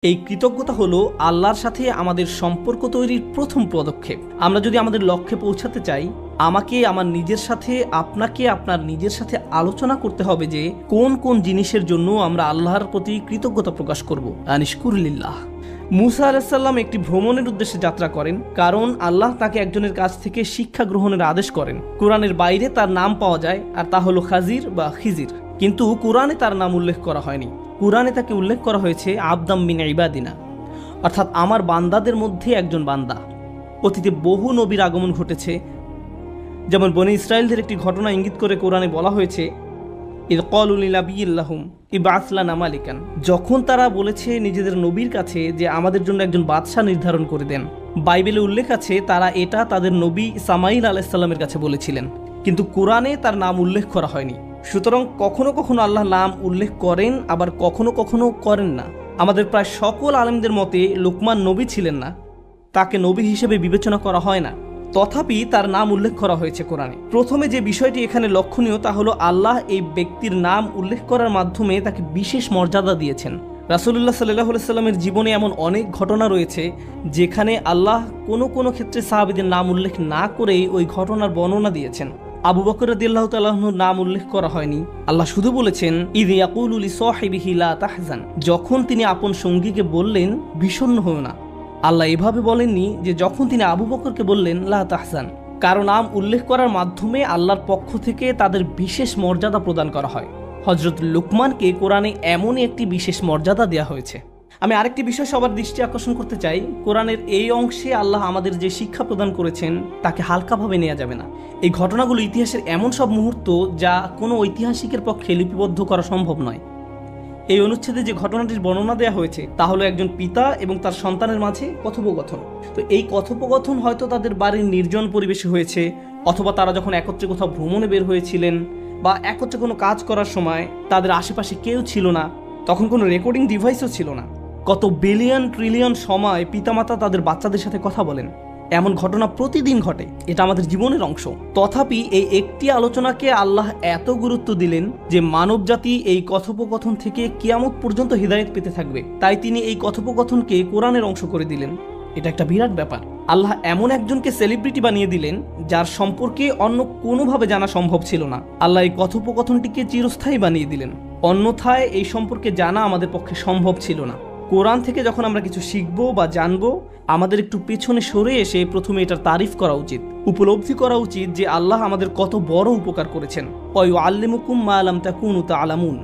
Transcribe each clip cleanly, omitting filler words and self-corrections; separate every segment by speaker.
Speaker 1: এই কৃতজ্ঞতা হলো আল্লাহর সাথে আমাদের সম্পর্ক তৈরির প্রথম পদক্ষেপ। আমরা যদি আমাদের লক্ষ্যে পৌঁছাতে চাই, আমাকে আমার নিজের সাথে, আপনাকে আপনার নিজের সাথে আলোচনা করতে হবে যে কোন কোন জিনিসের জন্য আমরা আল্লাহর প্রতি কৃতজ্ঞতা প্রকাশ করব। আনিশকুরলিল্লাহ। মুসা আলাইহিস সালাম একটি ভ্রমণের উদ্দেশ্যে যাত্রা করেন, কারণ আল্লাহ তাকে একজনের কাছ থেকে শিক্ষা গ্রহণের আদেশ করেন। কোরআনের বাইরে তার নাম পাওয়া যায়, আর তা হলো খাজির বা খিজির, কিন্তু কোরআনে তার নাম উল্লেখ করা হয়নি। কোরআনে তাকে উল্লেখ করা হয়েছে আবদাম মিন ইবাদিনা, অর্থাৎ আমার বান্দাদের মধ্যে একজন বান্দা। অতীতে বহু নবীর আগমন ঘটেছে, যেমন বনী ইসরায়েলদের একটি ঘটনা ইঙ্গিত করে কোরআনে বলা হয়েছে, ইয ক্বালু লিনাবিয়্যিল্লাহুম ইবআস লানা মালিকান, যখন তারা বলেছে নিজেদের নবীর কাছে যে আমাদের জন্য একজন বাদশা নির্ধারণ করে দেন। বাইবেলে উল্লেখ আছে তারা এটা তাদের নবী সামাইল আলাইহিস সালামের কাছে বলেছিলেন, কিন্তু কোরআনে তার নাম উল্লেখ করা হয়নি। সুতরাং কখনো কখনো আল্লাহ নাম উল্লেখ করেন, আবার কখনো কখনো করেন না। আমাদের প্রায় সকল আলেমদের মতে লোকমান নবী ছিলেন না, তাকে নবী হিসেবে বিবেচনা করা হয় না, তথাপি তার নাম উল্লেখ করা হয়েছে কোরআনে। প্রথমে যে বিষয়টি এখানে লক্ষণীয় তা হলো আল্লাহ এই ব্যক্তির নাম উল্লেখ করার মাধ্যমে তাকে বিশেষ মর্যাদা দিয়েছেন। রাসূলুল্লাহ সাল্লাল্লাহু আলাইহি সাল্লামের জীবনে এমন অনেক ঘটনা রয়েছে যেখানে আল্লাহ কোনো কোনো ক্ষেত্রে সাহাবীদের নাম উল্লেখ না করেই ওই ঘটনার বর্ণনা দিয়েছেন। আবু বকর রাদিয়াল্লাহু তাআলা আনহুর নাম উল্লেখ করা হয়নি, আল্লাহ শুধু বলেছেন ইয ইয়াকুলু লিসাহিবিহি লা তাহজান, যখন তিনি আপন সঙ্গীকে বললেন বিষণ্ণ হও না। আল্লাহ এভাবে বলেননি যে যখন তিনি আবু বকরকে বললেন লা তাহজান। কারো নাম উল্লেখ করার মাধ্যমে আল্লাহর পক্ষ থেকে তাদের বিশেষ মর্যাদা প্রদান করা হয়। হযরত লুকমানকে কোরআনে এমনই একটি বিশেষ মর্যাদা দেওয়া হয়েছে। আমি আরেকটি বিষয় সবার দৃষ্টি আকর্ষণ করতে চাই, কোরআনের এই অংশে আল্লাহ আমাদের যে শিক্ষা প্রদান করেছেন তাকে হালকাভাবে নেওয়া যাবে না। এই ঘটনাগুলো ইতিহাসের এমন সব মুহূর্ত যা কোনো ঐতিহাসিকের পক্ষে লিপিবদ্ধ করা সম্ভব নয়। এই অনুচ্ছেদে যে ঘটনাটির বর্ণনা দেওয়া হয়েছে তা হলো একজন পিতা এবং তার সন্তানের মাঝে কথোপকথন। তো এই কথোপকথন হয়তো তাদের বাড়ির নির্জন পরিবেশে হয়েছে, অথবা তারা যখন একত্রে কোথাও ভ্রমণে বের হয়েছিলেন, বা একত্রে কোনো কাজ করার সময় তাদের আশেপাশে কেউ ছিল না, তখন কোনো রেকর্ডিং ডিভাইসও ছিল না। কত বিলিয়ন ট্রিলিয়ন সময় পিতামাতা তাদের বাচ্চাদের সাথে কথা বলেন, এমন ঘটনা প্রতিদিন ঘটে। এটা আমাদের জীবনের অংশ। তথাপি এই একটি আলোচনাকে আল্লাহ এত গুরুত্ব দিলেন যে মানবজাতি এই কথোপকথন থেকে কিয়ামত পর্যন্ত হিদায়াত পেতে থাকবে। তাই তিনি এই কথোপকথনকে কোরআনের অংশ করে দিলেন। এটা একটা বিরাট ব্যাপার। আল্লাহ এমন একজনকে সেলিব্রিটি বানিয়ে দিলেন যার সম্পর্কে অন্য কোনোভাবে জানা সম্ভব ছিল না। আল্লাহ এই কথোপকথনটিকে চিরস্থায়ী বানিয়ে দিলেন, অন্যথায় এই সম্পর্কে জানা আমাদের পক্ষে সম্ভব ছিল না। কোরআন থেকে যখন আমরা কিছু শিখবো বা জানবো, আমাদের একটু পেছনে সরে এসে প্রথমে এটার তারিফ করা উচিত, উপলব্ধি করা উচিত যে আল্লাহ আমাদের কত বড় উপকার করেছেন। ওয়ায়ুআল্লিমুকুম মা লাম তাকুনু তা'লামুন,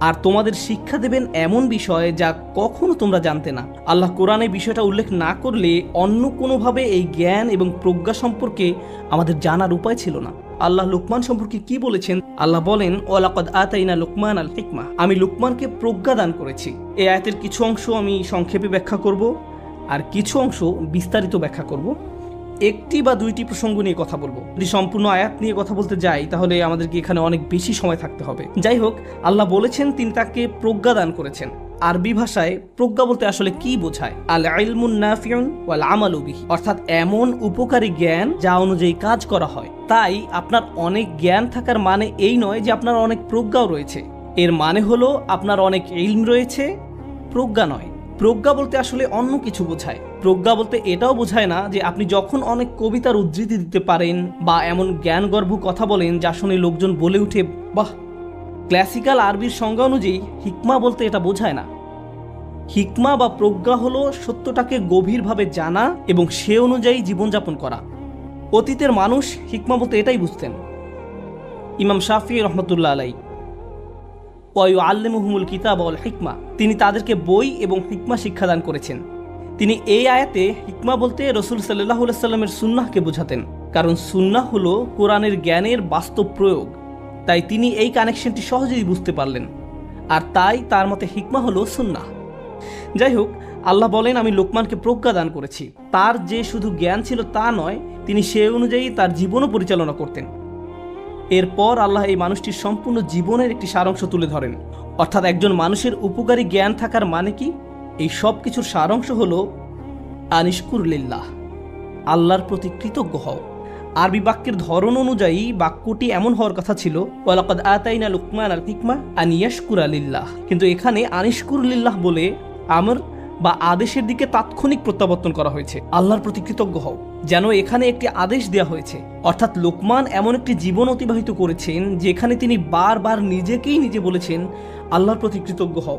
Speaker 1: আর তোমাদের শিক্ষা দেবেন এমন বিষয় যা কখনো তোমরা জানতে না। আল্লাহ কোরআনে বিষয়টা উল্লেখ না করলে অন্য কোনোভাবে এই জ্ঞান এবং প্রজ্ঞা সম্পর্কে আমাদের জানার উপায় ছিল না। আল্লাহ লুকমান সম্পর্কে কি বলেছেন? আল্লাহ বলেন ওয়ালাকাদ আতাইনা লুকমান আল হিকমা, আমি লুকমানকে প্রজ্ঞা দান করেছি। এই আয়াতের কিছু অংশ আমি সংক্ষেপে ব্যাখ্যা করব, আর কিছু অংশ বিস্তারিত ব্যাখ্যা করব। একটি বা দুইটি প্রসঙ্গ নিয়ে কথা বলবো। যদি সম্পূর্ণ আয়াত নিয়ে কথা বলতে যাই তাহলে আমাদেরকে এখানে অনেক বেশি সময় থাকতে হবে। যাই হোক, আল্লাহ বলেছেন তিনি তাকে প্রজ্ঞা দান করেছেন। আরবি ভাষায় প্রজ্ঞা বলতে আসলে কি বোঝায়? আল ইলমুন নাফিউন ওয়াল আমালু বিহি, অর্থাৎ এমন উপকারী জ্ঞান যা অনুযায়ী কাজ করা হয়। তাই আপনার অনেক জ্ঞান থাকার মানে এই নয় যে আপনার অনেক প্রজ্ঞাও রয়েছে। এর মানে হলো আপনার অনেক ইলম রয়েছে, প্রজ্ঞা নয়। প্রজ্ঞা বলতে আসলে অন্য কিছু বোঝায়। প্রজ্ঞা বলতে এটাও বোঝায় না যে আপনি যখন অনেক কবিতার উদ্ধৃতি দিতে পারেন বা এমন জ্ঞানগর্ভ কথা বলেন যা শুনে লোকজন বলে উঠে বাহ। ক্লাসিক্যাল আরবির সংজ্ঞা অনুযায়ী হিকমা বলতে এটা বোঝায় না। হিকমা বা প্রজ্ঞা হলো সত্যটাকে গভীরভাবে জানা এবং সে অনুযায়ী জীবনযাপন করা। অতীতের মানুষ হিকমা বলতে এটাই বুঝতেন। ইমাম শাফিঈ রাহমাতুল্লাহ আলাইহি ওয়ায়ুআল্লিমুহুমুল কিতাব ওয়াল হিকমা, তিনি তাদেরকে বই এবং হিকমা শিক্ষাদান করেছেন। তিনি এই আয়াতে হিকমা বলতে রাসূল সাল্লাল্লাহু আলাইহি সাল্লামের সুন্নাহকে বোঝাতেন, কারণ সুন্নাহ হলো কোরআনের জ্ঞানের বাস্তব প্রয়োগ। তাই তিনি এই কানেকশনটি সহজেই বুঝতে পারলেন, আর তাই তার মতে হিকমা হলো সুন্নাহ। যাই হোক, আল্লাহ বলেন আমি লোকমানকে প্রজ্ঞা দান করেছি। তার যে শুধু জ্ঞান ছিল তা নয়, তিনি সে অনুযায়ী তার জীবনও পরিচালনা করতেন। এরপর আল্লাহ এই মানুষটির সম্পূর্ণ জীবনের একটি সারাংশ তুলে ধরেন, অর্থাৎ একজন মানুষের উপকারী জ্ঞান থাকার মানে কি? এই সব কিছুর সারাংশ হলো আনিশকুরলিল্লাহ, আল্লাহর প্রতি কৃতজ্ঞ হও। আরবি বাক্যের ধরন অনুযায়ী বাক্যটি এমন হওয়ার কথা ছিল ওয়ালাকাদ আতাইনা লুকমান আল হিকমা আন ইয়াশকুরা লিল্লাহ, কিন্তু এখানে আনিশকুরলিল্লাহ বলে আমর বা আদেশের দিকে তাৎক্ষণিক প্রত্যাবর্তন করা হয়েছে। আল্লাহর প্রতি কৃতজ্ঞ হও, যেন এখানে একটি আদেশ দেওয়া হয়েছে। অর্থাৎ লোকমান এমন একটি জীবন অতিবাহিত করেছেন যেখানে তিনি বারবার নিজেকেই নিজে বলেছেন, আল্লাহর প্রতি কৃতজ্ঞ হও,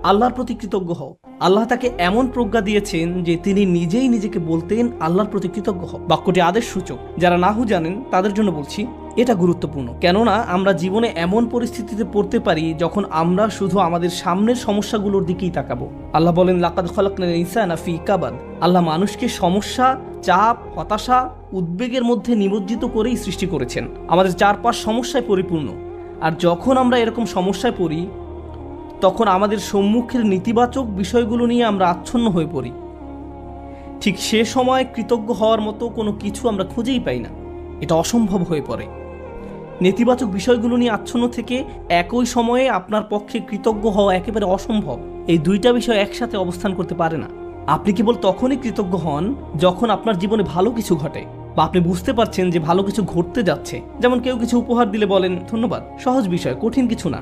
Speaker 1: আল্লাহর প্রতি কৃতজ্ঞ হও। আল্লাহ তাকে এমন প্রজ্ঞা দিয়েছেন যে তিনি নিজেই নিজেকে বলতেন, আল্লাহর প্রতি কৃতজ্ঞ হও। বাক্যটি আদেশ সূচক। যারা নাহু জানেন তাদের জন্য বলছি, এটা গুরুত্বপূর্ণ। কেননা আমরা জীবনে এমন পরিস্থিতিতে পড়তে পারি যখন আমরা শুধু আমাদের সামনের সমস্যাগুলোর দিকেই তাকাবো। আল্লাহ বলেন, লাকাদ খালাকনাল ইনসানা ফি কাবাদ। আল্লাহ মানুষকে সমস্যা, চাপ, হতাশা, উদ্বেগের মধ্যে নিমজ্জিত করেই সৃষ্টি করেছেন। আমাদের চারপাশ সমস্যায় পরিপূর্ণ। আর যখন আমরা এরকম সমস্যায় পড়ি, তখন আমাদের সম্মুখের নেতিবাচক বিষয়গুলো নিয়ে আমরা আচ্ছন্ন হয়ে পড়ি। ঠিক সে সময় কৃতজ্ঞ হওয়ার মতো কোনো কিছু আমরা খুঁজেই পাই না। এটা অসম্ভব হয়ে পড়ে। নেতিবাচক বিষয়গুলো নিয়ে আচ্ছন্ন থেকে একই সময়ে আপনার পক্ষে কৃতজ্ঞ হওয়া একেবারে অসম্ভব। এই দুইটা বিষয় একসাথে অবস্থান করতে পারে না। আপনি কেবল তখনই কৃতজ্ঞ হন যখন আপনার জীবনে ভালো কিছু ঘটে, বা আপনি বুঝতে পারছেন যে ভালো কিছু ঘটতে যাচ্ছে। যেমন কেউ কিছু উপহার দিলে বলেন ধন্যবাদ, সহজ বিষয়, কঠিন কিছু না।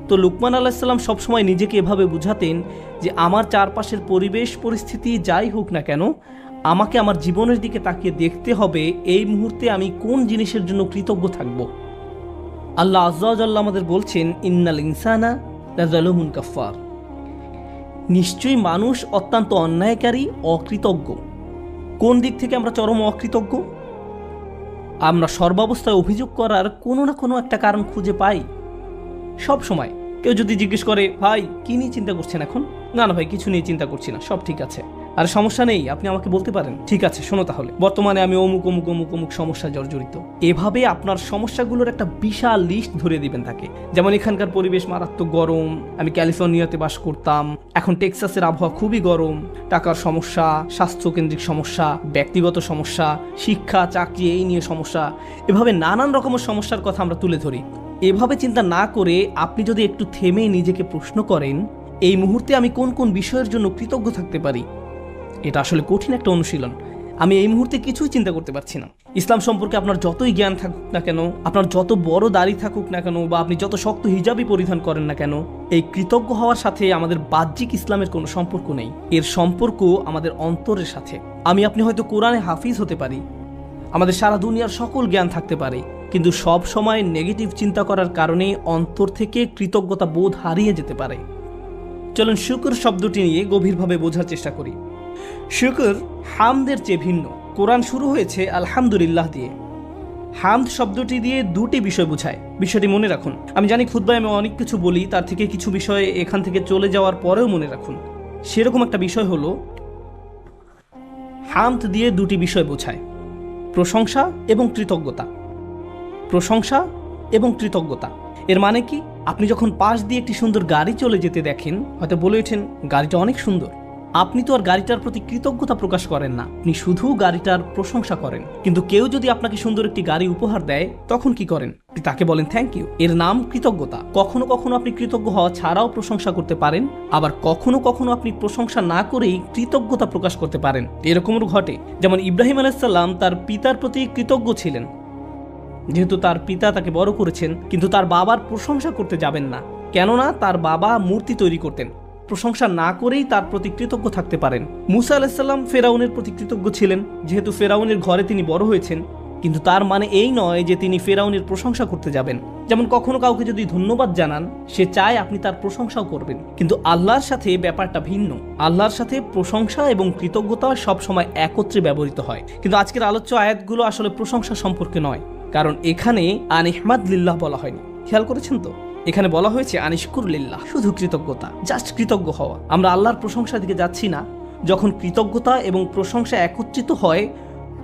Speaker 1: তো লুকমান আলাইহিস সালাম সবসময় নিজেকে এভাবে বুঝাতেন যে আমার চারপাশের পরিবেশ পরিস্থিতি যাই হোক না কেন, আমাকে আমার জীবনের দিকে তাকিয়ে দেখতে হবে এই মুহূর্তে আমি কোন জিনিসের জন্য কৃতজ্ঞ থাকব। আল্লাহ আযজা ওয়া জাল্লা আমাদের বলছেন, ইন্নাল ইনসানা লাযালুমুন কাফফার। নিশ্চয়ই মানুষ অত্যন্ত অন্যায়কারী, অকৃতজ্ঞ। কোন দিক থেকে আমরা চরম অকৃতজ্ঞ? আমরা সর্বাবস্থায় অভিযোগ করার কোনো না কোনো একটা কারণ খুঁজে পাই সব সময়। কেউ যদি জিজ্ঞেস করে, ভাই কি নিয়ে চিন্তা করছেন এখন? না না ভাই, কিছু নিয়ে চিন্তা করছি না, সব ঠিক আছে। আর সমস্যা নেই, আপনি আমাকে বলতে পারেন। ঠিক আছে, শোনো তাহলে, বর্তমানে আমি অমুক অমুক অমুক অমুক সমস্যা জর্জরিত। এভাবে আপনার সমস্যাগুলোর একটা বিশাল লিস্ট ধরিয়ে দিবেন তাকে। যেমন এখানকার পরিবেশ মারাত্মক গরম, আমি ক্যালিফোর্নিয়াতে বাস করতাম, এখন টেক্সাসের আবহাওয়া খুবই গরম, টাকার সমস্যা, স্বাস্থ্যকেন্দ্রিক সমস্যা, ব্যক্তিগত সমস্যা, শিক্ষা, চাকরি, এই নিয়ে সমস্যা। এভাবে নানান রকমের সমস্যার কথা আমরা তুলে ধরি। এভাবে চিন্তা না করে আপনি যদি একটু থেমে নিজেকে প্রশ্ন করেন, এই মুহূর্তে আমি কোন কোন বিষয়ের জন্য কৃতজ্ঞ থাকতে পারি। এটা আসলে কঠিন একটা অনুশীলন। আমি এই মুহূর্তে কিছুই চিন্তা করতে পারছি না। ইসলাম সম্পর্কে আপনার যতই জ্ঞান থাকুক না কেন, আপনার যত বড় দাড়ি থাকুক না কেন, বা আপনি যত শক্ত হিজাবই পরিধান করেন না কেন, এই কৃতজ্ঞ হওয়ার সাথে আমাদের বাহ্যিক ইসলামের কোনো সম্পর্ক নেই। এর সম্পর্ক আমাদের অন্তরের সাথে। আপনি হয়তো কোরআনে হাফিজ হতে পারি, আমাদের সারা দুনিয়ার সকল জ্ঞান থাকতে পারে, কিন্তু সব সময় নেগেটিভ চিন্তা করার কারণে অন্তর থেকে কৃতজ্ঞতা বোধ হারিয়ে যেতে পারে। চলুন শুকর শব্দটি নিয়ে গভীরভাবে বোঝার চেষ্টা করি। শুকর হামদের চেয়ে ভিন্ন। কোরআন শুরু হয়েছে আলহামদুলিল্লাহ দিয়ে। হামদ শব্দটি দিয়ে দুটি বিষয় বোঝায়, বিষয়টি মনে রাখুন। আমি জানি খুতবায় আমি অনেক কিছু বলি, তার থেকে কিছু বিষয় এখান থেকে চলে যাওয়ার পরেও মনে রাখুন। সেরকম একটা বিষয় হলো, হামদ দিয়ে দুটি বিষয় বোঝায়, প্রশংসা এবং কৃতজ্ঞতা। প্রশংসা এবং কৃতজ্ঞতা এর মানে কি? আপনি যখন পাশ দিয়ে একটি সুন্দর গাড়ি চলে যেতে দেখেন, হয়তো বলে ওঠেন গাড়িটা অনেক সুন্দর। আপনি তো আর গাড়িটার প্রতি কৃতজ্ঞতা প্রকাশ করেন না, আপনি শুধু গাড়িটার প্রশংসা করেন। কিন্তু কেউ যদি আপনাকে সুন্দর একটি গাড়ি উপহার দেয়, তখন কি করেন? তাকে বলেন থ্যাংক ইউ। এর নাম কৃতজ্ঞতা। কখনো কখনো আপনি কৃতজ্ঞ হওয়া ছাড়াও প্রশংসা করতে পারেন, আবার কখনো কখনো আপনি প্রশংসা না করেই কৃতজ্ঞতা প্রকাশ করতে পারেন। এরকমও ঘটে। যেমন ইব্রাহিম আলাইহিস সালাম তার পিতার প্রতি কৃতজ্ঞ ছিলেন, যেহেতু তার পিতা তাকে বড় করেছেন, কিন্তু তার বাবার প্রশংসা করতে যাবেন না, কেননা তার বাবা মূর্তি তৈরি করতেন। প্রশংসা না করেই তার প্রতি কৃতজ্ঞ থাকতে পারেন। মুসা আলাইহিস সালাম ফেরাউনের প্রতি কৃতজ্ঞ ছিলেন, যেহেতু ফেরাউনের ঘরে তিনি বড় হয়েছেন, কিন্তু তার মানে এই নয় যে তিনি ফেরাউনের প্রশংসা করতে যাবেন। যেমন কখনো কাউকে যদি ধন্যবাদ জানান, সে চায় আপনি তার প্রশংসাও করবেন, কিন্তু আল্লাহর সাথে ব্যাপারটা ভিন্ন। আল্লাহর সাথে প্রশংসা এবং কৃতজ্ঞতা সবসময় একত্রে ব্যবহৃত হয়। কিন্তু আজকের আলোচ্য আয়াতগুলো আসলে প্রশংসা সম্পর্কে নয়, কারণ এখানে আনিহমাদ লিল্লাহ বলা হয়নি। খেয়াল করেছেন তো? এখানে বলা হয়েছে আনিশকুর লিল্লাহ, শুধু কৃতজ্ঞতা, জাস্ট কৃতজ্ঞ হওয়া। আমরা আল্লাহর প্রশংসার দিকে যাচ্ছি না। যখন কৃতজ্ঞতা এবং প্রশংসা একত্রিত হয়,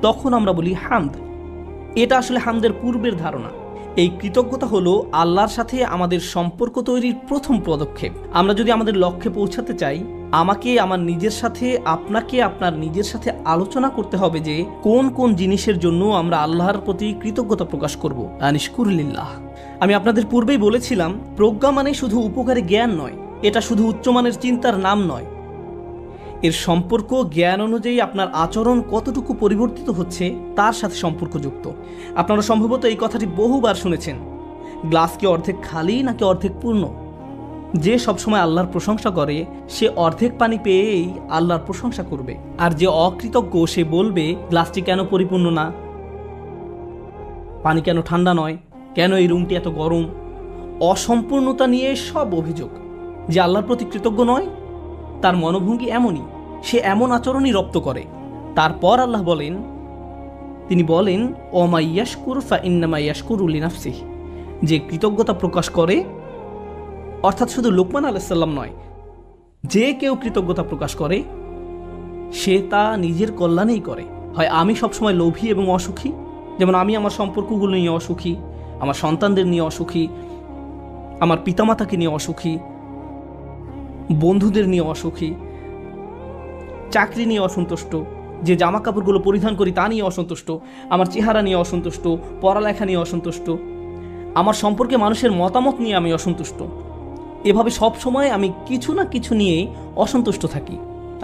Speaker 1: তখন আমরা বলি হামদ। এটা আসলে হামদের পূর্বের ধারণা। এই কৃতজ্ঞতা হলো আল্লাহর সাথে আমাদের সম্পর্ক তৈরির প্রথম পদক্ষেপ। আমরা যদি আমাদের লক্ষ্যে পৌঁছাতে চাই, আমাকে আমার নিজের সাথে, আপনাকে আপনার নিজের সাথে আলোচনা করতে হবে যে কোন কোন জিনিসের জন্য আমরা আল্লাহর প্রতি কৃতজ্ঞতা প্রকাশ করব। আনিশকুর লিল্লাহ। আমি আপনাদের পূর্বেই বলেছিলাম, প্রজ্ঞা মানে শুধু উপকারী জ্ঞান নয়, এটা শুধু উচ্চমানের চিন্তার নাম নয়। এর সম্পর্ক জ্ঞান অনুযায়ী আপনার আচরণ কতটুকু পরিবর্তিত হচ্ছে তার সাথে সম্পর্কযুক্ত। আপনারা সম্ভবত এই কথাটি বহুবার শুনেছেন, গ্লাস কি অর্ধেক খালি নাকি অর্ধেক পূর্ণ? যে সবসময় আল্লাহর প্রশংসা করে সে অর্ধেক পানি পেয়েই আল্লাহর প্রশংসা করবে, আর যে অকৃতজ্ঞ সে বলবে গ্লাসটি কেন পরিপূর্ণ না, পানি কেন ঠান্ডা নয়, কেন এই রুমটি এত গরম। অসম্পূর্ণতা নিয়ে সব অভিযোগ। যে আল্লাহর প্রতি কৃতজ্ঞ নয় তার মনোভঙ্গি এমনই, সে এমন আচরণই রপ্ত করে। তারপর আল্লাহ বলেন, তিনি বলেন ওমা ইয়াশকুর ফা ইন্নামা ইয়াশকুরু লিনাফসিহি, যে কৃতজ্ঞতা প্রকাশ করে, অর্থাৎ শুধু লোকমান আলাইহিস সালাম নয়, যে কেউ কৃতজ্ঞতা প্রকাশ করে সে তা নিজের কল্যাণেই করে। হয় আমি সবসময় লোভী এবং অসুখী, যেমন আমি আমার সম্পর্কগুলো নিয়ে অসুখী, আমার সন্তানদের নিয়ে অসুখী, আমার পিতামাতাকে নিয়ে অসুখী, বন্ধুদের নিয়ে অসুখী, চাকরি নিয়ে অসন্তুষ্ট, যে জামা কাপড়গুলো পরিধান করি তা নিয়ে অসন্তুষ্ট, আমার চেহারা নিয়ে অসন্তুষ্ট, পড়ালেখা নিয়ে অসন্তুষ্ট, আমার সম্পর্কে মানুষের মতামত নিয়ে আমি অসন্তুষ্ট। এভাবে সব সময় আমি কিছু না কিছু নিয়ে অসন্তুষ্ট থাকি।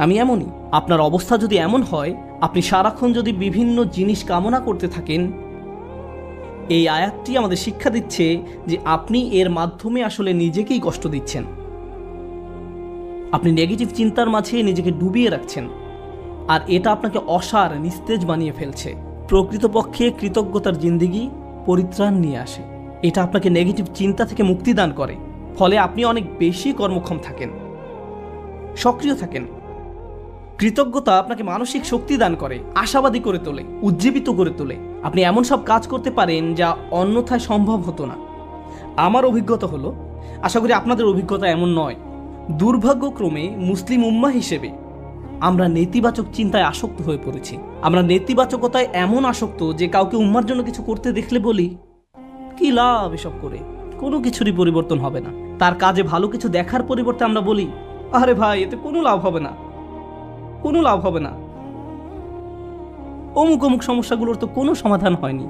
Speaker 1: আমি এমনই। আপনার অবস্থা যদি এমন হয়, আপনি সারাক্ষণ যদি বিভিন্ন জিনিস কামনা করতে থাকেন, এই আয়াতটি আমাদের শিক্ষা দিচ্ছে যে আপনি এর মাধ্যমে আসলে নিজেকেই কষ্ট দিচ্ছেন। আপনি নেগেটিভ চিন্তার মাঝে নিজেকে ডুবিয়ে রাখছেন, আর এটা আপনাকে অসার নিস্তেজ বানিয়ে ফেলছে। প্রকৃতপক্ষে কৃতজ্ঞতার জিন্দেগি পরিত্রাণ নিয়ে আসে। এটা আপনাকে নেগেটিভ চিন্তা থেকে মুক্তি দান করে, ফলে আপনি অনেক বেশি কর্মক্ষম থাকেন, সক্রিয় থাকেন। কৃতজ্ঞতা আপনাকে মানসিক শক্তি দান করে, আশাবাদী করে তোলে, উজ্জীবিত করে তোলে। আপনি এমন সব কাজ করতে পারেন যা অন্যথায় সম্ভব হতো না। আমার অভিজ্ঞতা হলো, আশা করি আপনাদের অভিজ্ঞতা এমন নয়, দুর্ভাগ্যক্রমে মুসলিম উম্মাহ হিসেবে আমরা নেতিবাচক চিন্তায় আসক্ত হয়ে পড়েছি। আমরা নেতিবাচকতায় এমন আসক্ত যে কাউকে উম্মার জন্য কিছু করতে দেখলে বলি, কি লাভ এসব করে, কোনো কিছুরই পরিবর্তন হবে না। তার কাজে ভালো কিছু দেখার পরিবর্তে আমরা বলি, আরে ভাই এতে কোনো লাভ হবে না, কোনো লাভ হবে না, অমুক অমুক সমস্যাগুলোর তো কোনো সমাধান হয়নি।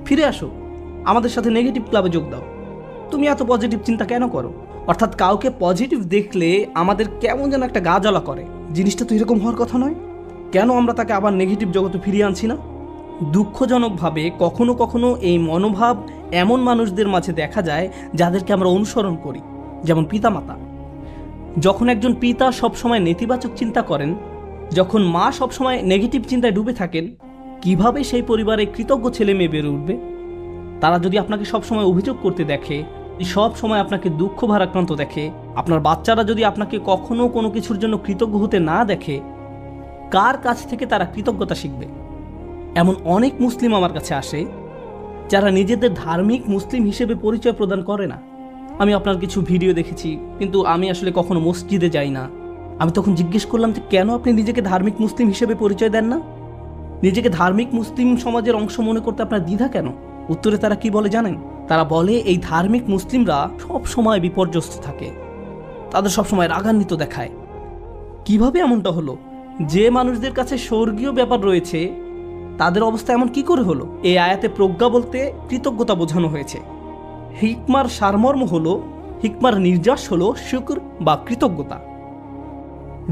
Speaker 1: ফিরে আসো, আমাদের সাথে নেগেটিভ ক্লাবে যোগ দাও, তুমি এত পজিটিভ চিন্তা কেন করো। অর্থাৎ কাউকে পজিটিভ দেখলে আমাদের কেমন যেন একটা গা জ্বালা করে, জিনিসটা তো এরকম হওয়ার কথা নয়, কেন আমরা তাকে আবার নেগেটিভ জগতে ফিরিয়ে আনছি না। দুঃখজনকভাবে কখনো কখনো এই মনোভাব এমন মানুষদের মাঝে দেখা যায় যাদেরকে আমরা অনুসরণ করি, যেমন পিতামাতা। যখন একজন পিতা সবসময় নেতিবাচক চিন্তা করেন, যখন মা সবসময় নেগেটিভ চিন্তায় ডুবে থাকেন, কিভাবে সেই পরিবারে কৃতজ্ঞ ছেলে মেয়ে বেড়ে উঠবে। তারা যদি আপনাকে সবসময় অভিযোগ করতে দেখে, সব সময় আপনাকে দুঃখ ভারাক্রান্ত দেখে, আপনার বাচ্চারা যদি আপনাকে কখনো কোনো কিছুর জন্য কৃতজ্ঞ হতে না দেখে, কার কাছ থেকে তারা কৃতজ্ঞতা শিখবে। এমন অনেক মুসলিম আমার কাছে আসে যারা নিজেদের ধার্মিক মুসলিম হিসেবে পরিচয় প্রদান করে না। আমি আপনার কিছু ভিডিও দেখেছি, কিন্তু আমি আসলে কখনো মসজিদে যাই না। আমি তখন জিজ্ঞেস করলাম যে কেন আপনি নিজেকে ধার্মিক মুসলিম হিসেবে পরিচয় দেন না, নিজেকে ধার্মিক মুসলিম সমাজের অংশ মনে করতে আপনার দ্বিধা কেন। উত্তরে তারা কি বলে জানেন? তারা বলে এই ধার্মিক মুসলিমরা সব সময় বিপর্যস্ত থাকে, তাদের সবসময় রাগান্বিত দেখায়। কিভাবে এমনটা হলো? যে মানুষদের কাছে স্বর্গীয় ব্যাপার রয়েছে তাদের অবস্থা এমন কি করে হলো? এই আয়াতে প্রজ্ঞা বলতে কৃতজ্ঞতা বোঝানো হয়েছে। হিকমার সারমর্ম হলো, হিকমার নির্যাস হলো শুকর বা কৃতজ্ঞতা।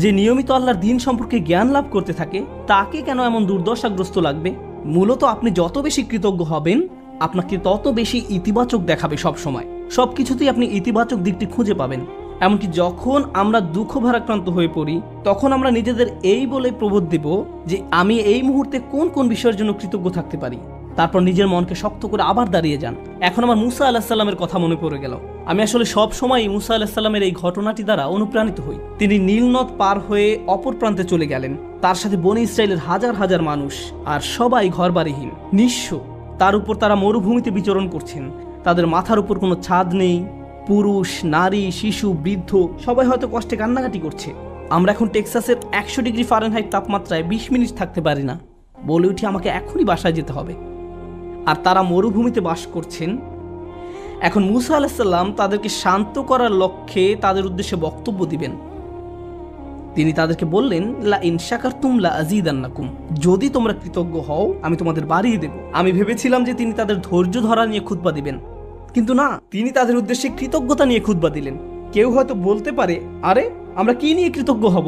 Speaker 1: যে নিয়মিত আল্লাহর দিন সম্পর্কে জ্ঞান লাভ করতে থাকে তাকে কেন এমন দুর্দশাগ্রস্ত লাগবে? মূলত আপনি যত বেশি কৃতজ্ঞ হবেন আপনাকে তত বেশি ইতিবাচক দেখাবে। সব সময় সব কিছুতেই আপনি ইতিবাচক দিকটি খুঁজে পাবেন। এমনকি যখন আমরা দুঃখ ভারাক্রান্ত হয়ে পড়ি তখন আমরা নিজেদের এই বলে প্রবোধ দেব যে আমি এই মুহূর্তে কোন কোন বিষয়ের জন্য কৃতজ্ঞ থাকতে পারি। তারপর নিজের মনকে শক্ত করে আবার দাঁড়িয়ে যান। এখন আমার মুসা আলাইহিস সালামের কথা মনে পড়ে গেল। আমি আসলে সব সময় মুসা আলাইহিস সালামের এই ঘটনাটি দ্বারা অনুপ্রাণিত হই। তিনি নীল নদ পার হয়ে অপর প্রান্তে চলে গেলেন। তার সাথে বনি ইসরায়েলের হাজার হাজার মানুষ, আর সবাই ঘরবাড়িহীন, নিঃস্ব। তার উপর তারা মরুভূমিতে বিচরণ করছেন। তাদের মাথার উপর কোনো ছাদ নেই। পুরুষ, নারী, শিশু, বৃদ্ধ সবাই হয়তো কষ্টে কান্নাকাটি করছে। আমরা এখন টেক্সাসের 100 ডিগ্রি ফারেনহাইট তাপমাত্রায় 20 মিনিট থাকতে পারি না, বলে উঠি আমাকে এখনই বাসায় যেতে হবে। আর তারা মরুভূমিতে বাস করছেন। এখন মুসা আলাইহিস সালাম তাদেরকে শান্ত করার লক্ষ্যে তাদের উদ্দেশ্যে বক্তব্য দিবেন। তিনি তাদেরকে বললেন, লা ইন শাকারতুম লা আযীদান্নাকুম, যদি তোমরা কৃতজ্ঞ হও আমি তোমাদের বাড়িয়ে দেব। আমি ভেবেছিলাম যে তিনি তাদের ধৈর্য ধরা নিয়ে খুতবা দিবেন, কিন্তু না, তিনি তাদের উদ্দেশ্যে কৃতজ্ঞতা নিয়ে খুতবা দিলেন। কেউ হয়তো বলতে পারে, আরে আমরা কি নিয়ে কৃতজ্ঞ হব?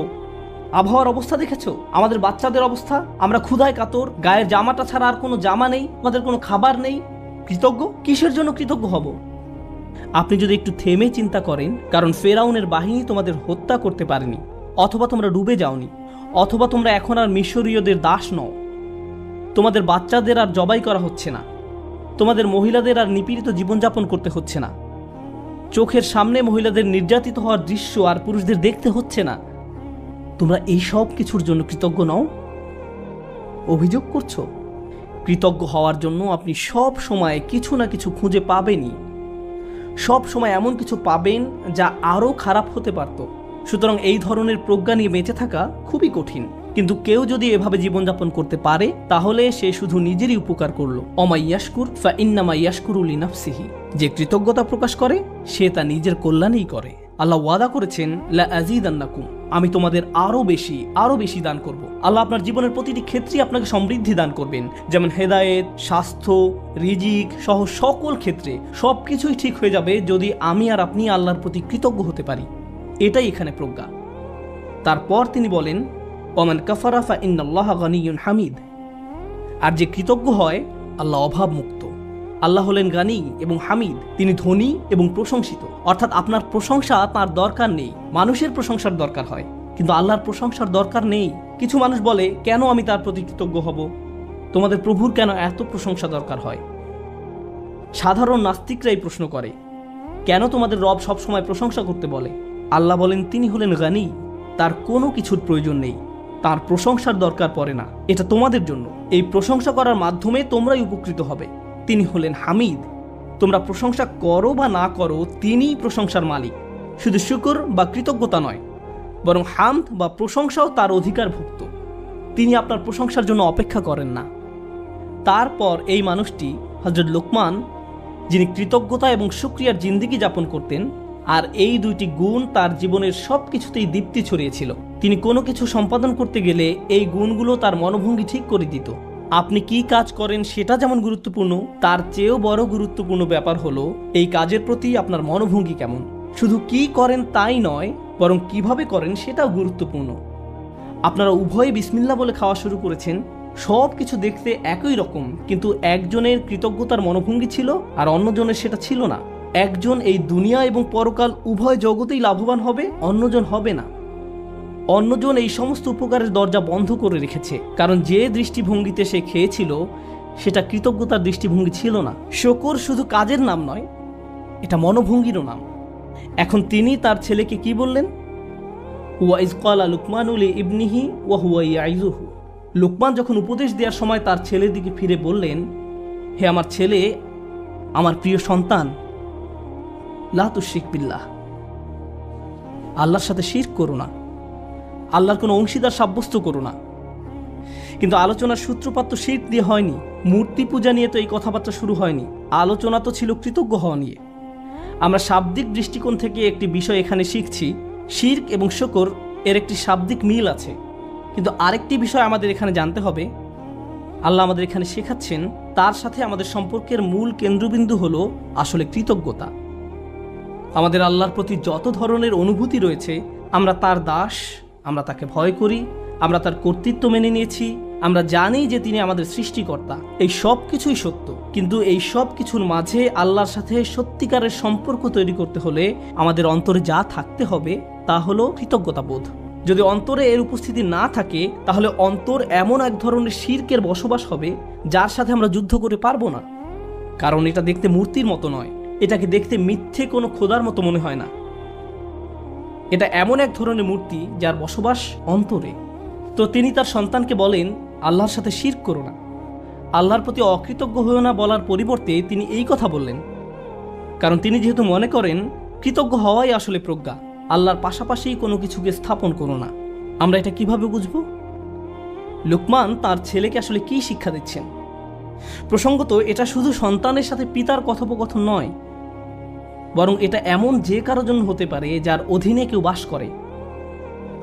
Speaker 1: আবহাওয়ার অবস্থা দেখেছো, আমাদের বাচ্চাদের অবস্থা, আমরা ক্ষুধায় কাতর, গায়ের জামাটা ছাড়া আর কোনো জামা নেই, আমাদের কোনো খাবার নেই। কৃতজ্ঞ কিসের জন্য কৃতজ্ঞ হব? আপনি যদি একটু থেমে চিন্তা করেন, কারণ ফেরাউনের বাহিনী তোমাদের হত্যা করতে পারেনি, অথবা তোমরা ডুবে যাওনি, অথবা তোমরা এখন আর মিশরীয়দের দাস নও, তোমাদের বাচ্চাদের আর জবাই করা হচ্ছে না, তোমাদের মহিলাদের আর নিপীড়িত জীবনযাপন করতে হচ্ছে না, চোখের সামনে মহিলাদের নির্যাতিত হওয়ার দৃশ্য আর পুরুষদের দেখতে হচ্ছে না, তোমরা এই সব কিছুর জন্য কৃতজ্ঞ নও? অভিযোগ করছো? কৃতজ্ঞ হওয়ার জন্য আপনি সব সময় কিছু না কিছু খুঁজে পাবেনই। সব সময় এমন কিছু পাবেন যা আরও খারাপ হতে পারত। সুতরাং এই ধরনের প্রজ্ঞা নিয়ে বেঁচে থাকা খুবই কঠিন, কিন্তু কেউ যদি এভাবে জীবনযাপন করতে পারে তাহলে সে শুধু নিজেরই উপকার করলো। অমাইয়াশকুর ফা ইন্নামা ইয়াশকুরু লিনাফসিহি, যে কৃতজ্ঞতা প্রকাশ করে সে তা নিজের কল্যাণেই করে। আল্লাহ ওয়াদা করেছেন, লা আযীদান্নাকুম, আমি তোমাদের আরো বেশি দান করব। আল্লাহ আপনার জীবনের প্রতিটি ক্ষেত্রেই আপনাকে সমৃদ্ধি দান করবেন, যেমন হেদায়েত, স্বাস্থ্য, রিজিক সহ সকল ক্ষেত্রে সবকিছুই ঠিক হয়ে যাবে যদি আমি আর আপনি আল্লাহর প্রতি কৃতজ্ঞ হতে পারি। এটাই এখানে প্রজ্ঞা। তারপর তিনি বলেন, ওমান কাফারা ফা ইন্নাল্লাহা গানিয়্যুন হামিদ, আর যে কৃতজ্ঞ হয় আল্লাহ অভাব মুক্ত। আল্লাহ হলেন গানি এবং হামিদ, তিনি ধনী এবং প্রশংসিত। অর্থাৎ আপনার প্রশংসা তার দরকার নেই, মানুষের প্রশংসার দরকার হয়, কিন্তু আল্লাহর প্রশংসার দরকার নেই। কিছু মানুষ বলে, কেন আমি তার প্রতি কৃতজ্ঞ হব? তোমাদের প্রভুর কেন এত প্রশংসা দরকার হয়? সাধারণ নাস্তিকরাই প্রশ্ন করে, কেন তোমাদের রব সবসময় প্রশংসা করতে বলে? আল্লাহ বলেন, তিনি হলেন গানি, তার কোনো কিছুর প্রয়োজন নেই, তার প্রশংসার দরকার পড়ে না। এটা তোমাদের জন্য, এই প্রশংসা করার মাধ্যমে তোমরাই উপকৃত হবে। তিনি হলেন হামিদ, তোমরা প্রশংসা করো বা না করো তিনিই প্রশংসার মালিক। শুধু শুকর বা কৃতজ্ঞতা নয়, বরং হামদ বা প্রশংসাও তার অধিকারভুক্ত। তিনি আপনার প্রশংসার জন্য অপেক্ষা করেন না। তারপর এই মানুষটি হযরত লোকমান, যিনি কৃতজ্ঞতা এবং শুকরিয়ার জিন্দেগি যাপন করতেন, আর এই দুইটি গুণ তার জীবনের সব কিছুতেই দীপ্তি ছড়িয়েছিল। তিনি কোনো কিছু সম্পাদন করতে গেলে এই গুণগুলো তার মনোভঙ্গি ঠিক করে দিত। আপনি কি কাজ করেন সেটা যেমন গুরুত্বপূর্ণ, তার চেয়েও বড় গুরুত্বপূর্ণ ব্যাপার হলো এই কাজের প্রতি আপনার মনোভঙ্গি কেমন। শুধু কি করেন তাই নয়, বরং কিভাবে করেন সেটাও গুরুত্বপূর্ণ। আপনারা উভয়ে বিসমিল্লাহ বলে খাওয়া শুরু করেছেন, সব কিছু দেখতে একই রকম, কিন্তু একজনের কৃতজ্ঞতার মনোভঙ্গি ছিল আর অন্যজনের সেটা ছিল না। একজন এই দুনিয়া এবং পরকাল উভয় জগতেই লাভবান হবে, অন্যজন হবে না। অন্যজন এই সমস্ত উপকারের দরজা বন্ধ করে রেখেছে, কারণ যে দৃষ্টিভঙ্গিতে সে খেয়েছিল সেটা কৃতজ্ঞতার দৃষ্টিভঙ্গি ছিল না। শুকর শুধু কাজের নাম নয়, এটা মনোভঙ্গিরও নাম। এখন তিনি তার ছেলেকে কি বললেন? ওয়াইজ ক্বালা লুকমানু লিইবনিহি ওয়া হুয়া ইয়াইযুহু। লুকমান যখন উপদেশ দেওয়ার সময় তার ছেলের দিকে ফিরে বললেন, হে আমার ছেলে, আমার প্রিয় সন্তান, লা তুশরিক বিল্লাহ, আল্লাহর সাথে শিরক করো না, আল্লাহর কোনো অংশীদার সাব্যস্ত করো না। কিন্তু আলোচনার সূত্রপাত তো শিরক দিয়ে হয়নি, মূর্তি পূজা নিয়ে তো এই কথাবার্তা শুরু হয়নি। আলোচনা তো ছিল কৃতজ্ঞ হওয়া নিয়ে। আমরা শাব্দিক দৃষ্টিকোণ থেকে একটি বিষয় এখানে শিখছি, শিরক এবং শুকর এর একটি শাব্দিক মিল আছে, কিন্তু আরেকটি বিষয় আমাদের এখানে জানতে হবে। আল্লাহ আমাদের এখানে শেখাচ্ছেন তার সাথে আমাদের সম্পর্কের মূল কেন্দ্রবিন্দু হলো আসলে কৃতজ্ঞতা। আমাদের আল্লাহর প্রতি যত ধরনের অনুভূতি রয়েছে, আমরা তার দাস, আমরা তাকে ভয় করি, আমরা তার কর্তৃত্ব মেনে নিয়েছি, আমরা জানি যে তিনি আমাদের সৃষ্টিকর্তা, এই সব কিছুই সত্য। কিন্তু এই সব কিছুর মাঝে আল্লাহর সাথে সত্যিকারের সম্পর্ক তৈরি করতে হলে আমাদের অন্তরে যা থাকতে হবে তা হলো কৃতজ্ঞতাবোধ। যদি অন্তরে এর উপস্থিতি না থাকে, তাহলে অন্তর এমন এক ধরনের শিরকের বসবাস হবে যার সাথে আমরা যুদ্ধ করে পারবো না। কারণ এটা দেখতে মূর্তির মতো নয়, এটাকে দেখতে মিথ্যে কোনো খোদার মতো মনে হয় না। এটা এমন এক ধরনের মূর্তি যার বসবাস অন্তরে। তো তিনি তার সন্তানকে বলেন, আল্লাহর সাথে শিরক করো না, আল্লাহর প্রতি অকৃতজ্ঞ হয়েও না বলার পরিবর্তে তিনি এই কথা বললেন, কারণ তিনি যেহেতু মনে করেন কৃতজ্ঞ হওয়াই আসলে প্রজ্ঞা। আল্লাহর পাশাপাশি কোনো কিছুকে স্থাপন করো না। আমরা এটা কিভাবে বুঝব? লুকমান তার ছেলেকে আসলে কি শিক্ষা দিচ্ছেন? প্রসঙ্গত এটা শুধু সন্তানের সাথে পিতার কথোপকথন নয়, বরং এটা এমন যে কারো জন্য হতে পারে যার অধীনে কেউ বাস করে।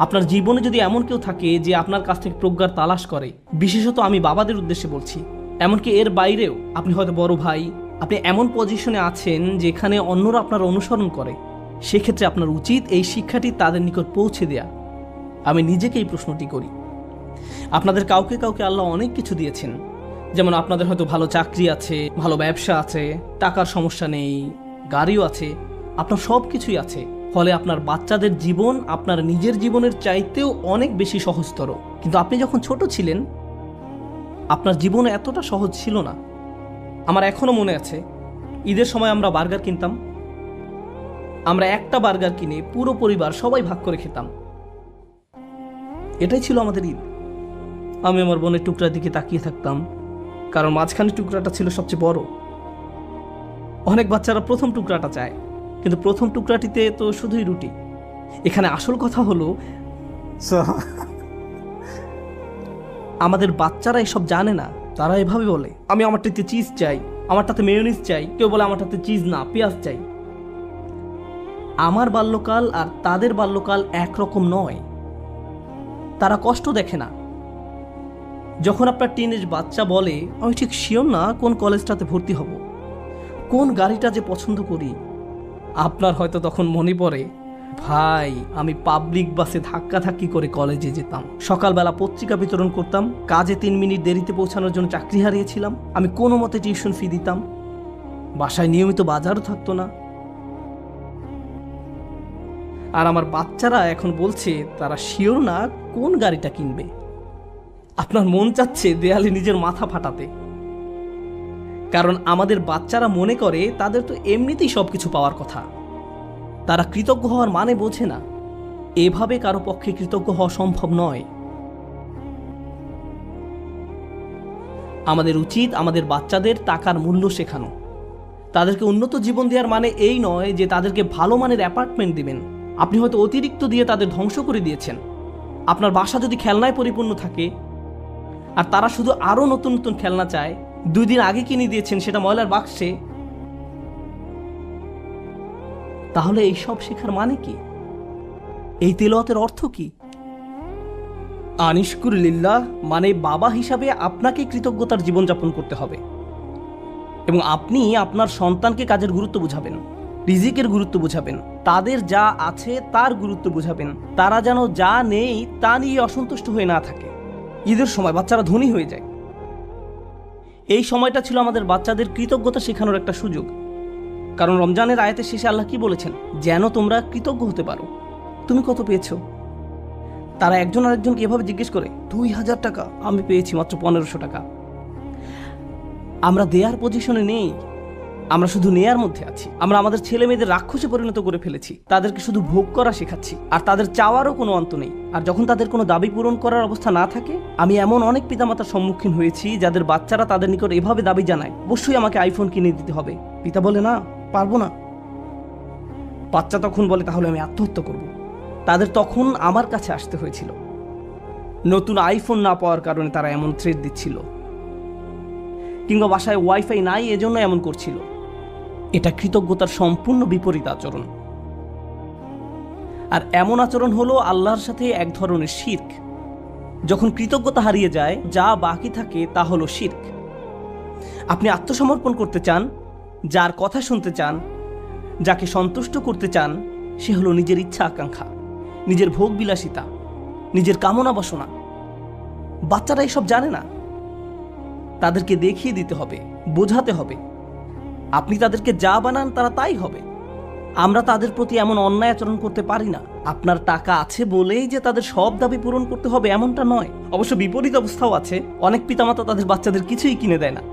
Speaker 1: আপনার জীবনে যদি এমন কেউ থাকে যে আপনার কাছ থেকে প্রজ্ঞার তালাশ করে, বিশেষত আমি বাবাদের উদ্দেশ্যে বলছি, এমনকি এর বাইরেও, আপনি হয়তো বড় ভাই, আপনি এমন পজিশনে আছেন যেখানে অন্যরা আপনার অনুসরণ করে, সেক্ষেত্রে আপনার উচিত এই শিক্ষাটি তাদের নিকট পৌঁছে দেয়া। আমি নিজেকে এই প্রশ্নটি করি। আপনাদের কাউকে কাউকে আল্লাহ অনেক কিছু দিয়েছেন, যেমন আপনাদের হয়তো ভালো চাকরি আছে, ভালো ব্যবসা আছে, টাকার সমস্যা নেই, গাড়িও আছে, আপনার সব কিছুই আছে। ফলে আপনার বাচ্চাদের জীবন আপনার নিজের জীবনের চাইতেও অনেক বেশি সহজতর। কিন্তু আপনি যখন ছোট ছিলেন, আপনার জীবন এতটা সহজ ছিল না। আমার এখনো মনে আছে, ঈদের সময় আমরা বার্গার কিনতাম। আমরা একটা বার্গার কিনে পুরো পরিবার সবাই ভাগ করে খেতাম। এটাই ছিল আমাদের ঈদ। আমি আমার বোনের টুকরার দিকে তাকিয়ে থাকতাম, কারণ মাঝখানের টুকরাটা ছিল সবচেয়ে বড়। অনেক বাচ্চারা প্রথম টুকরাটা চায়, কিন্তু প্রথম টুকরাটিতে তো শুধুই রুটি। এখানে আসল কথা হলো, আমাদের বাচ্চারা এসব জানে না। তারা এভাবে বলে, আমি আমারটাতে চিজ চাই, আমারটাতে মেয়োনিজ চাই। কেউ বলে আমারটাতে চিজ না, পেঁয়াজ চাই। আমার বাল্যকাল আর তাদের বাল্যকাল একরকম নয়। তারা কষ্ট দেখে না। যখন আপনার টিনেজ বাচ্চা বলে, আমি ঠিক শিওর না কোন কলেজটাতে ভর্তি হব, কোন গাড়িটা যে পছন্দ করি, আপনার হয়তো তখন মনে পড়ে, ভাই আমি পাবলিক বাসে ধাক্কাধাক্কি করে কলেজে যেতাম, সকালবেলা পত্রিকা বিতরণ করতাম, কাজে 3 মিনিট দেরিতে পৌঁছানোর জন্য চাকরি হারিয়েছিলাম, আমি কোনো মতে টিউশন ফি দিতাম, বাসায় নিয়মিত বাজারও থাকতো না। আর আমার বাচ্চারা এখন বলছে তারা শিওর না কোন গাড়িটা কিনবে। আপনার মন চাচ্ছে দেয়ালে নিজের মাথা ফাটাতে, কারণ আমাদের বাচ্চারা মনে করে তাদের তো এমনিতেই সবকিছু পাওয়ার কথা। তারা কৃতজ্ঞ হওয়ার মানে বোঝে না। এভাবে কারো পক্ষে কৃতজ্ঞ হওয়া সম্ভব নয়। আমাদের উচিত আমাদের বাচ্চাদের টাকার মূল্য শেখানো। তাদেরকে উন্নত জীবন দেওয়ার মানে এই নয় যে তাদেরকে ভালো মানের অ্যাপার্টমেন্ট দিবেন। আপনি হয়তো অতিরিক্ত দিয়ে তাদের ধ্বংস করে দিয়েছেন। আপনার বাসা যদি খেলনায় পরিপূর্ণ থাকে আর তারা শুধু আরো নতুন নতুন খেলনা চায়, 2 দিন আগে কিনে দিয়েছেন সেটা ময়লার বাক্সে, তাহলে এই সব শেখার মানে কি? এই তেলাওয়াতের অর্থ কি? আনিশকুরুলিল্লাহ মানে বাবা হিসাবে আপনাকে কৃতজ্ঞতার জীবনযাপন করতে হবে, এবং আপনি আপনার সন্তানকে কাজের গুরুত্ব বুঝাবেন, রিজিকের গুরুত্ব বুঝাবেন, তাদের যা আছে তার গুরুত্ব বুঝাবেন। তারা যেন যা নেই তা নিয়ে অসন্তুষ্ট হয়ে না থাকে। ঈদের সময় বাচ্চারা ধনী হয়ে যায়। এই সময়টা ছিল আমাদের বাচ্চাদের কৃতজ্ঞতা শেখানোর একটা সুযোগ। কারণ রমজানের আয়াতের শেষে আল্লাহ কি বলেছেন? যেন তোমরা কৃতজ্ঞ হতে পারো। তুমি কত পেয়েছো? তারা একজন আরেকজনকে এভাবে জিজ্ঞেস করে, 2000 টাকা, আমি পেয়েছি মাত্র 1500 টাকা। আমরা দেয়ার পজিশনে নেই, আমরা শুধু নেয়ার মধ্যে আছি। আমরা আমাদের ছেলে মেয়েদের রাক্ষসে পরিণত করে ফেলেছি। তাদেরকে শুধু ভোগ করা শেখাচ্ছি, আর তাদের চাওয়ারও কোনো অন্ত নেই। আর যখন তাদের কোনো দাবি পূরণ করার অবস্থা না থাকে, আমি এমন অনেক পিতামাতার সম্মুখীন হয়েছি যাদের বাচ্চারা তাদের নিকট এভাবে দাবি জানায়, অবশ্যই আমাকে আইফোন কিনে দিতে হবে। পিতা বলে, না, পারবো না। বাচ্চা তখন বলে, তাহলে আমি আত্মহত্যা করব। তাদের তখন আমার কাছে আসতে হয়েছিল। নতুন আইফোন না পাওয়ার কারণে তারা এমন থ্রেট দিচ্ছিল, কিংবা বাসায় ওয়াইফাই নাই এজন্য এমন করছিল। এটা কৃতজ্ঞতার সম্পূর্ণ বিপরীত আচরণ। আর এমন আচরণ হলো আল্লাহর সাথে এক ধরনের শিরক। যখন কৃতজ্ঞতা হারিয়ে যায়, যা বাকি থাকে তা হলো শিরক। আপনি আত্মসমর্পণ করতে চান, যার কথা শুনতে চান, যাকে সন্তুষ্ট করতে চান, সে হলো নিজের ইচ্ছা আকাঙ্ক্ষা, নিজের ভোগ বিলাসিতা, নিজের কামনা বাসনা। বাচ্চারা এসব জানে না। তাদেরকে দেখিয়ে দিতে হবে, বোঝাতে হবে। আপনি তাদেরকে যা বানান তারা তাই হবে। আমরা তাদের প্রতি এমন অন্যায় আচরণ করতে পারি না। আপনার টাকা আছে বলেই যে তাদের সব দাবি পূরণ করতে হবে এমনটা নয়। অবশ্য বিপরীত অবস্থাও আছে। অনেক পিতামাতা তাদের বাচ্চাদের কিছুই কিনে দেয় না,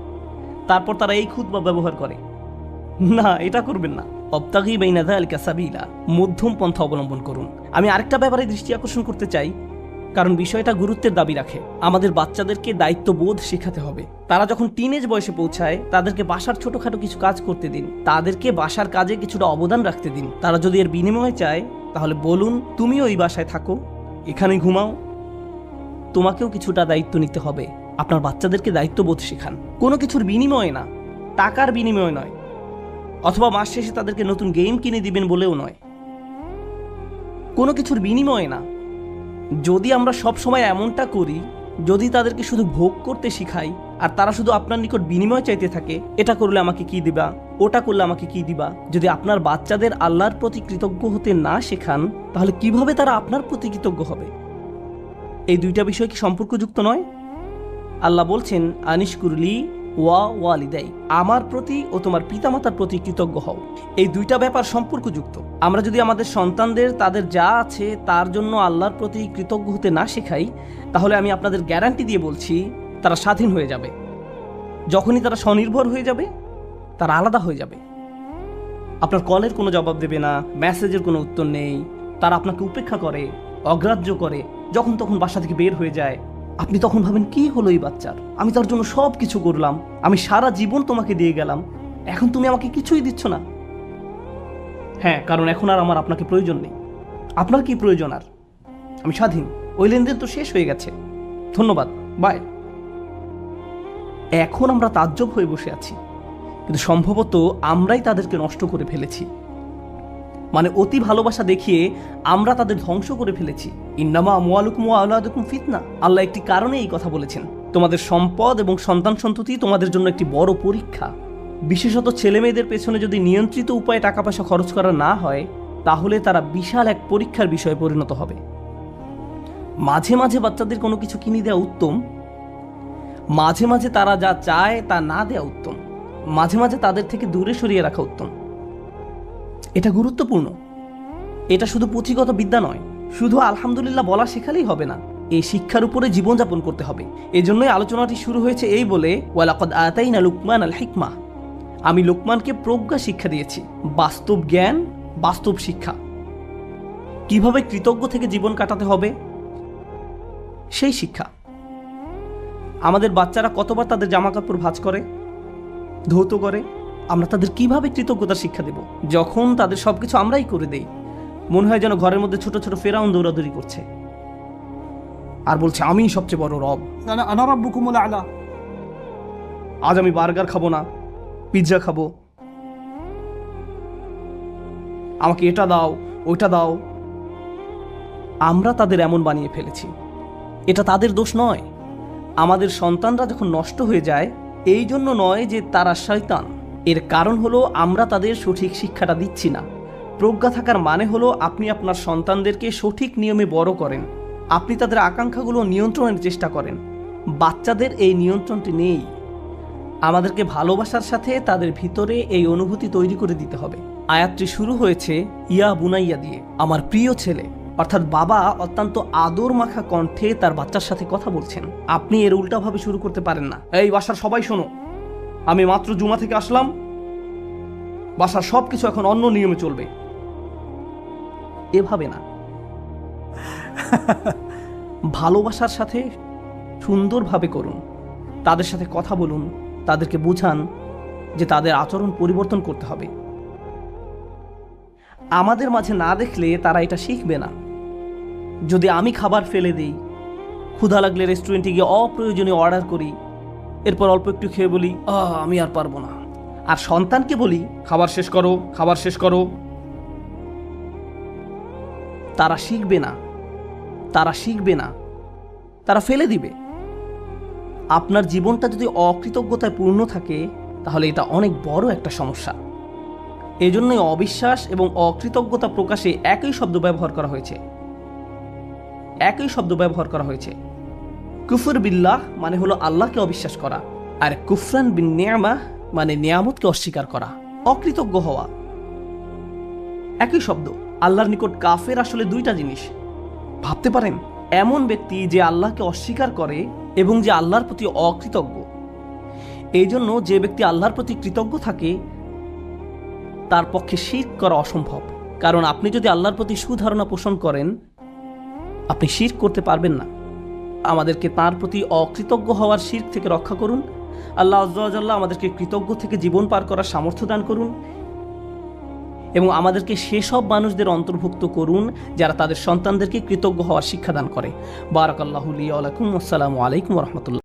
Speaker 1: তারপর তারা এই খুতবা ব্যবহার করে। না, এটা করবেন না। অবতাগি বাইনা যালিকা সাবিলা, মধ্যম পন্থা অবলম্বন করুন। আমি আরেকটা ব্যাপারে দৃষ্টি আকর্ষণ করতে চাই, কারণ বিষয়টা গুরুত্বের দাবি রাখে। আমাদের বাচ্চাদেরকে দায়িত্ববোধ শেখাতে হবে। তারা যখন টিনেজ বয়সে পৌঁছায়, তাদেরকে বাসার ছোটখাটো কিছু কাজ করতে দিন, তাদেরকে বাসার কাজে কিছুটা অবদান রাখতে দিন। তারা যদি এর বিনিময়ে চায়, তাহলে বলুন, তুমিও ওই বাসায় থাকো, এখানে ঘুমাও, তোমাকেও কিছুটা দায়িত্ব নিতে হবে। আপনার বাচ্চাদেরকে দায়িত্ববোধ শেখান, কোনো কিছুর বিনিময়ে না, টাকার বিনিময়ে নয়, অথবা মাস শেষে তাদেরকে নতুন গেম কিনে দিবেন বলেও নয়, কোনো কিছুর বিনিময়ে না। যদি আমরা সব সময় এমনটা করি, যদি তাদেরকে শুধু ভোগ করতে শিখাই আর তারা শুধু আপনার নিকট বিনিময় চাইতে থাকে, এটা করলে আমাকে কি দিবা, ওটা করলে আমাকে কি দিবা, যদি আপনার বাচ্চাদের আল্লাহর প্রতি কৃতজ্ঞ হতে না শেখান, তাহলে কিভাবে তারা আপনার প্রতি কৃতজ্ঞ হবে? এই দুইটা বিষয় কি সম্পর্কযুক্ত নয়? আল্লাহ বলছেন, আনিশকুরলি ওয়া ওয়ালিদাই, আমার প্রতি ও তোমার পিতামাতার প্রতি কৃতজ্ঞ হও। এই দুইটা ব্যাপার সম্পর্কযুক্ত। আমরা যদি আমাদের সন্তানদের তাদের যা আছে তার জন্য আল্লাহর প্রতি কৃতজ্ঞ হতে না শেখাই, তাহলে আমি আপনাদের গ্যারান্টি দিয়ে বলছি তারা স্বাধীন হয়ে যাবে। যখনই তারা স্বনির্ভর হয়ে যাবে, তারা আলাদা হয়ে যাবে। আপনার কলের কোনো জবাব দেবে না, মেসেজের কোনো উত্তর নেই, তারা আপনাকে উপেক্ষা করে, অগ্রাহ্য করে, যখন তখন বাসা থেকে বের হয়ে যায়। আপনি তখন ভাবেন, কি হলো এই বাচ্চার? আমি তার জন্য সব কিছু করলাম, আমি সারা জীবন তোমাকে দিয়ে গেলাম, এখন তুমি আমাকে কিছুই দিচ্ছ না। হ্যাঁ, কারণ এখন আর আমার আপনাকে প্রয়োজন নেই। আপনার কি প্রয়োজন? আর আমি স্বাধীন, ওই লেনদেন তো শেষ হয়ে গেছে, ধন্যবাদ, বাই। এখন আমরা তাজ্জব হয়ে বসে আছি, কিন্তু সম্ভবত আমরাই তাদেরকে নষ্ট করে ফেলেছি। মানে অতি ভালোবাসা দেখিয়ে আমরা তাদের ধ্বংস করে ফেলেছি। ইন্নামা আমওয়ালুকুম ওয়া আওলাদুকুম ফিতনা, আল্লাহ একটি কারণে এই কথা বলেছেন। তোমাদের সম্পদ এবং সন্তান সন্ততি তোমাদের জন্য একটি বড় পরীক্ষা। বিশেষত ছেলে মেয়েদের পেছনে যদি নিয়ন্ত্রিত উপায়ে টাকা পয়সা খরচ করা না হয়, তাহলে তারা বিশাল এক পরীক্ষার বিষয়ে পরিণত হবে। মাঝে মাঝে বাচ্চাদের কোনো কিছু কিনে দেওয়া উত্তম, মাঝে মাঝে তারা যা চায় তা না দেওয়া উত্তম, মাঝে মাঝে তাদের থেকে দূরে সরিয়ে রাখা উত্তম। এটা গুরুত্বপূর্ণ। এটা শুধু পুঁথিগত বিদ্যা নয়, শুধু আলহামদুলিল্লাহ বলা শেখালেই হবে না, এই শিক্ষার উপরে জীবনযাপন করতে হবে। এজন্যই আলোচনাটি শুরু হয়েছে এই বলে, ওয়ালাকাদ আতাইনা লুকমান আল হিকমা, আমি লোকমানকে প্রজ্ঞা শিক্ষা দিয়েছি, বাস্তব জ্ঞান, বাস্তব শিক্ষা। কিভাবে কৃতজ্ঞ থেকে জীবন কাটাতে হবে সেই শিক্ষা। আমাদের বাচ্চারা কতবার তাদের জামা কাপড় ভাঁজ করে, ধৌত করে, আমরা তাদের কিভাবে কৃতজ্ঞতার শিক্ষা দেব যখন তাদের সবকিছু আমরাই করে দেই? মনে হয় যেন ঘরের মধ্যে ছোট ছোট ফেরাউন দৌড়াদৌড়ি করছে আর বলছে, আমি সবচেয়ে বড় রব, আনা রাব্বুকুমুল আ'লা। আজ আমি বার্গার খাবো না, পিৎজা খাবো, আমাকে এটা দাও, ওইটা দাও। আমরা তাদের এমন বানিয়ে ফেলেছি। এটা তাদের দোষ নয়। আমাদের সন্তানরা যখন নষ্ট হয়ে যায়, এই জন্য নয় যে তারা শয়তান, এর কারণ হলো আমরা তাদের সঠিক শিক্ষাটা দিচ্ছি না। প্রজ্ঞা থাকার মানে হলো আপনি আপনার সন্তানদেরকে সঠিক নিয়মে বড় করেন, আপনি তাদের আকাঙ্ক্ষাগুলো নিয়ন্ত্রণের চেষ্টা করেন। বাচ্চাদের এই নিয়ন্ত্রণটি নেই। আমাদেরকে ভালোবাসার সাথে তাদের ভিতরে এই অনুভূতি তৈরি করে দিতে হবে। আয়াতটি শুরু হয়েছে ইয়া বুনাইয়া দিয়ে, আমার প্রিয় ছেলে, অর্থাৎ বাবা অত্যন্ত আদর মাখা কণ্ঠে তার বাচ্চার সাথে কথা বলছেন। আপনি এর উল্টাভাবে শুরু করতে পারেন না, এই বাসার সবাই শোনো, আমি মাত্র জুমা থেকে আসলাম, বাসার সবকিছু এখন অন্য নিয়মে চলবে। এভাবে না। ভালোবাসার সাথে সুন্দরভাবে করুন, তাদের সাথে কথা বলুন, তাদেরকে বুঝান যে তাদের আচরণ পরিবর্তন করতে হবে। আমাদের মাঝে না দেখলে তারা এটা শিখবে না। যদি আমি খাবার ফেলে দিই, ক্ষুধা লাগলে রেস্টুরেন্টে গিয়ে অপ্রয়োজনীয় অর্ডার করি, এরপর অল্প একটু খেয়ে বলি আমি আর পারবো না, আর সন্তানকে বলি খাবার শেষ করো, খাবার শেষ করো, তারা শিখবে না, তারা শিখবে না, তারা ফেলে দিবে। আপনার জীবনটা যদি অকৃতজ্ঞতায় পূর্ণ থাকে, তাহলে এটা অনেক বড় একটা সমস্যা। এজন্যই অবিশ্বাস এবং অকৃতজ্ঞতা প্রকাশে একই শব্দ ব্যবহার করা হয়েছে। একই শব্দ ব্যবহার করা হয়েছে। কুফর বিল্লাহ মানে হলো আল্লাহকে অবিশ্বাস করা, আর কুফরান বিন নিয়ামাহ মানে নিয়ামতকে অস্বীকার করা, অকৃতজ্ঞ হওয়া। একই শব্দ। আল্লাহর নিকট কাফের আসলে দুইটা জিনিস। ভাবতে পারেন, এমন ব্যক্তি যে আল্লাহকে অস্বীকার করে এবং যে আল্লাহর প্রতি অকৃতজ্ঞ। এই জন্য যে ব্যক্তি আল্লাহর প্রতি কৃতজ্ঞ থাকে, তার পক্ষে শিরক করা অসম্ভব। কারণ আপনি যদি আল্লাহর প্রতি সুধারণা পোষণ করেন, আপনি শিরক করতে পারবেন না। আমাদেরকে তার প্রতি অকৃতজ্ঞ হওয়ার শিরক থেকে রক্ষা করুন। আল্লাহ আযজা ওয়া জাল্লা আমাদেরকে কৃতজ্ঞ থেকে জীবন পার করার সামর্থ্য দান করুন এবং আমাদেরকে সেসব মানুষদের অন্তর্ভুক্ত করুন যারা তাদের সন্তানদেরকে কৃতজ্ঞ হওয়ার শিক্ষা দান করে। বারাকাল্লাহু লি ওয়া লাকুম। আসসালামু আলাইকুম ওয়া রাহমাতুল্লাহ।